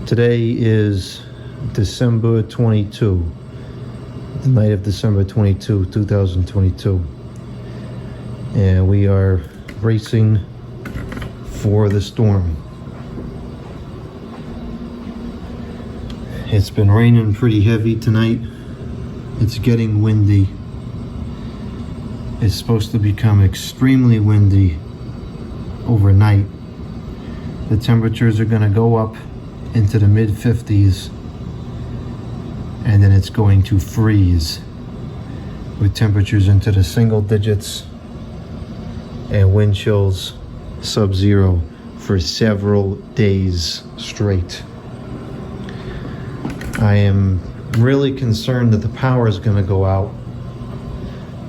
Today is December 22, the night of December 22, 2022. And we are racing for the storm. It's been raining pretty heavy tonight. It's getting windy. It's supposed to become extremely windy overnight. The temperatures are going to go up into the mid 50s, and then it's going to freeze with temperatures into the single digits and wind chills sub-zero for several days straight. I am really concerned that the power is going to go out,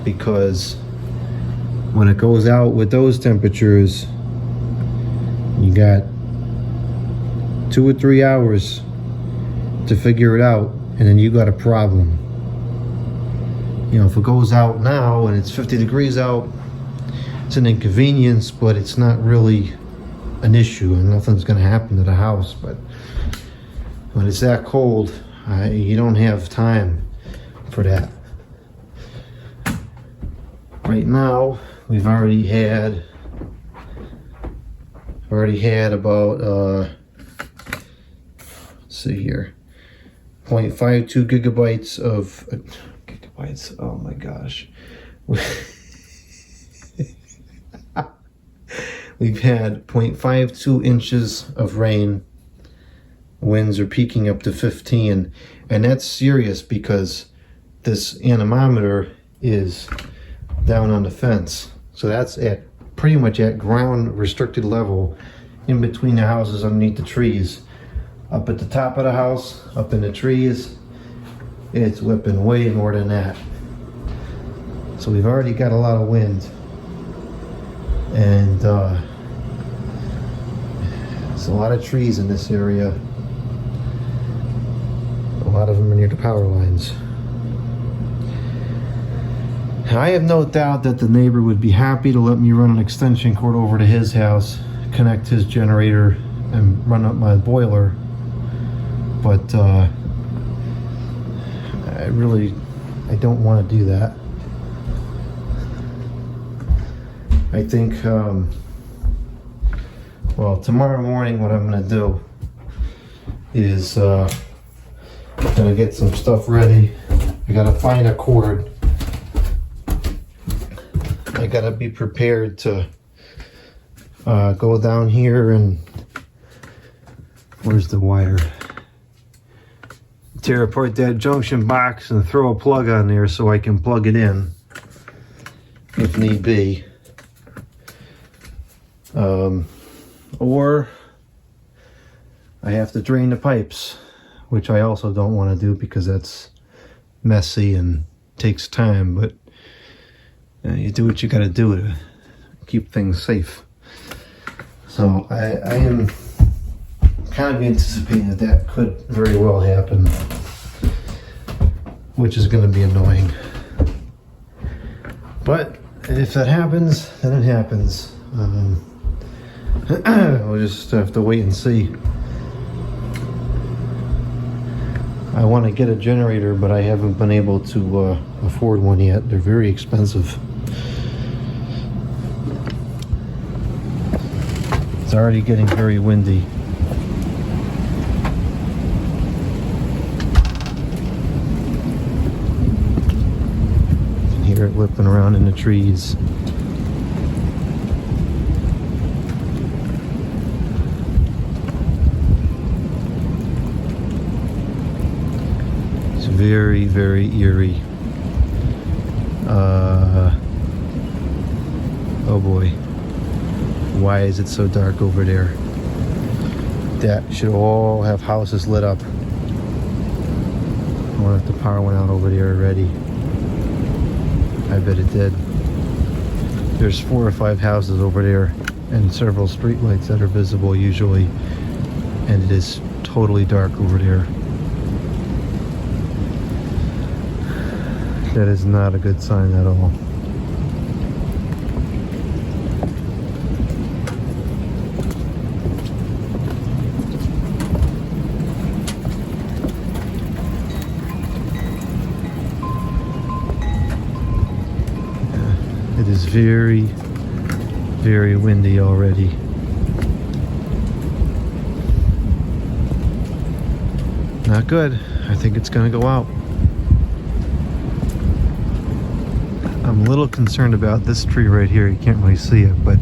because when it goes out with those temperatures, you got 2 or 3 hours to figure it out, and then you got a problem. You know, if it goes out now and it's 50 degrees out, it's an inconvenience, but it's not really an issue and nothing's going to happen to the house. But when it's that cold, you don't have time for that. Right now, we've already had about let's see here, 0.52 gigabytes of gigabytes. Oh my gosh. We've had 0.52 inches of rain. Winds are peaking up to 15, and that's serious because this anemometer is down on the fence. So that's at pretty much at ground restricted level, in between the houses, underneath the trees. Up at the top of the house, up in the trees, it's whipping way more than that. So we've already got a lot of wind, and there's a lot of trees in this area. A lot of them are near the power lines. I have no doubt that the neighbor would be happy to let me run an extension cord over to his house, connect his generator, and run up my boiler. But I don't want to do that. I think, well, tomorrow morning what I'm going to do is I'm going to get some stuff ready. I got to find a cord. I gotta be prepared to go down here and where's the wire? Tear apart that junction box and throw a plug on there so I can plug it in if need be. Or I have to drain the pipes, which I also don't want to do because that's messy and takes time, but you do what you gotta do to keep things safe. So I am kind of anticipating that could very well happen, which is going to be annoying. But if that happens, then it happens. We'll just have to wait and see. I want to get a generator, but I haven't been able to afford one yet. They're very expensive. It's already getting very windy. You can hear it whipping around in the trees. It's very, very eerie. Oh boy. Why is it so dark over there? That should all have houses lit up. I wonder if the power went out over there already. I bet it did. There's 4 or 5 houses over there and several street lights that are visible usually, and it is totally dark over there. That is not a good sign at all. is very, very windy already. Not good. I think it's gonna go out. I'm a little concerned about this tree right here. You can't really see it, but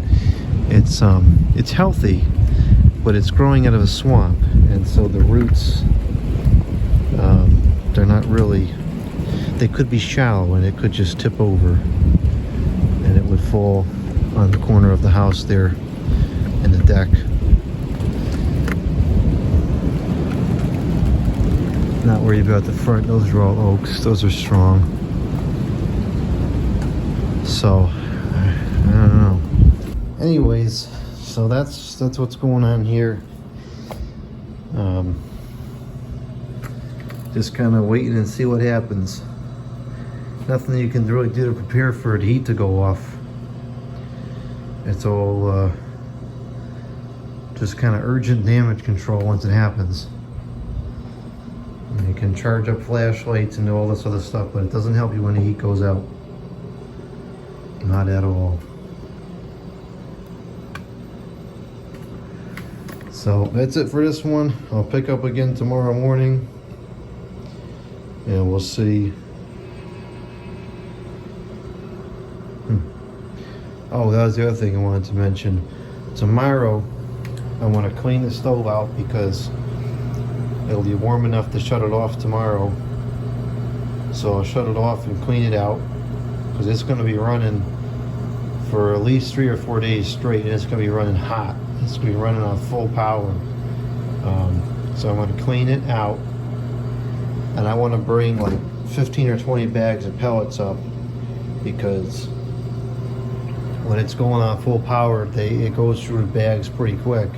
it's healthy, but it's growing out of a swamp, and so the roots, they're not really, they could be shallow and it could just tip over and it would fall on the corner of the house there in the deck. Not worried about the front. Those are all oaks. Those are strong. So I don't know. Anyways, so that's what's going on here. Just kind of waiting and see what happens. Nothing you can really do to prepare for the heat to go off. It's all just kind of urgent damage control once it happens. And you can charge up flashlights and do all this other stuff, but it doesn't help you when the heat goes out. Not at all. So that's it for this one. I'll pick up again tomorrow morning and we'll see. Oh, that was the other thing I wanted to mention. Tomorrow I want to clean the stove out because it'll be warm enough to shut it off tomorrow. So I'll shut it off and clean it out because it's going to be running for at least 3 or 4 days straight, and it's going to be running hot. It's going to be running on full power. So I'm going to clean it out, and I want to bring like 15 or 20 bags of pellets up because when it's going on full power, it goes through the bags pretty quick.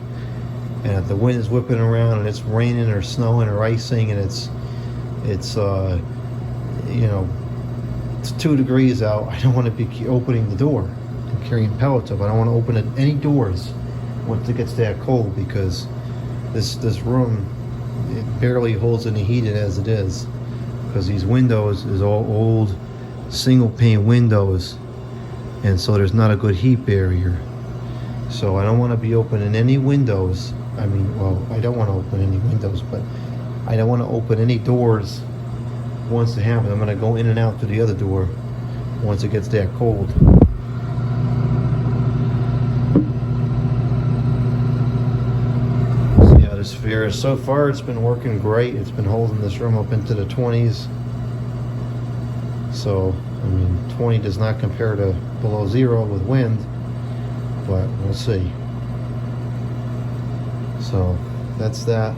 And if the wind is whipping around and it's raining or snowing or icing and it's you know, it's 2 degrees out, I don't want to be opening the door and carrying pellets up. I don't want to open any doors once it gets that cold because this room, it barely holds any heat in as it is because these windows is all old single pane windows, and so there's not a good heat barrier. So I don't want to be opening any windows. I mean, well, I don't want to open any windows, but I don't want to open any doors once it happens. I'm going to go in and out through the other door once it gets that cold. So yeah, this Vera, so far it's been working great. It's been holding this room up into the 20s. So, I mean, 20 does not compare to below 0 with wind, but we'll see. So that's that.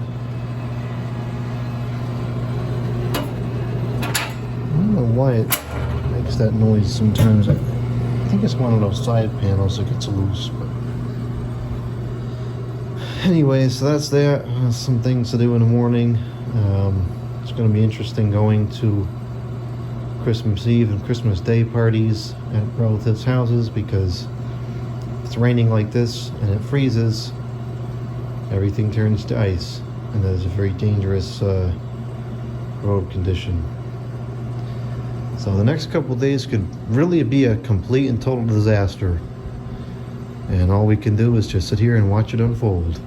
I don't know why it makes that noise sometimes. I think it's one of those side panels that gets loose. But anyway, so that's that. Some things to do in the morning. It's going to be interesting going to Christmas Eve and Christmas Day parties at relatives' houses because it's raining like this and it freezes. Everything turns to ice, and that is a very dangerous road condition. So the next couple of days could really be a complete and total disaster, and all we can do is just sit here and watch it unfold.